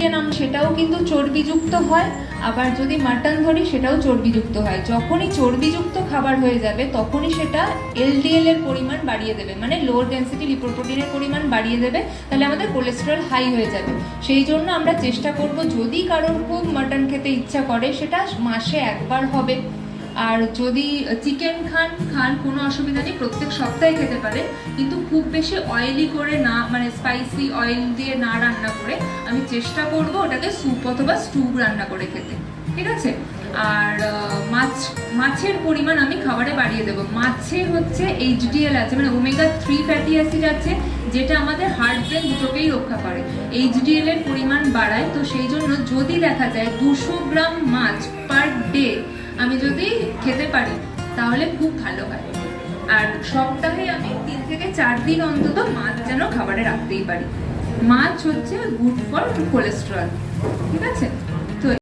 সেটাও কিন্তু চর্বিযুক্ত হয়, আবার যদি মাটন ধরি সেটাও চর্বিযুক্ত হয়। যখনই চর্বিযুক্ত খাবার হয়ে যাবে তখনই সেটা এলডিএল এর পরিমাণ বাড়িয়ে দেবে, মানে লো ডেন্সিটি লিপোপ্রোটিনের পরিমাণ বাড়িয়ে দেবে, তাহলে আমাদের কোলেস্টেরল হাই হয়ে যাবে। সেই জন্য আমরা চেষ্টা করব, যদি কারোর খুব মাটন খেতে ইচ্ছা করে সেটা মাসে একবার হবে। আর যদি চিকেন খান কোনো অসুবিধা নেই, প্রত্যেক সপ্তাহে খেতে পারে, কিন্তু খুব বেশি অয়েলি করে না, মানে স্পাইসি অয়েল দিয়ে না রান্না করে আমি চেষ্টা করব ওটাকে স্যুপ অথবা স্টু রান্না করে খেতে, ঠিক আছে? আর মাছের পরিমাণ আমি খাবারে বাড়িয়ে দেবো। মাছে হচ্ছে এইচডিএল আছে, মানে ওমেগা 3 ফ্যাটি অ্যাসিড আছে, যেটা আমাদের হার্ট ব্রেন দুটোকেই রক্ষা করে, এইচডিএল এর পরিমাণ বাড়ায়। তো সেই জন্য যদি দেখা যায় 200 গ্রাম মাছ পার ডে আমি যদি খেতে পারি তাহলে খুব ভালো হয়। আর সপ্তাহে আমি 3 থেকে 4 দিন অন্তত মাছ যেন খাবারে রাখতেই পারি। মাছ হচ্ছে গুড ফর কোলেস্টেরল, ঠিক আছে?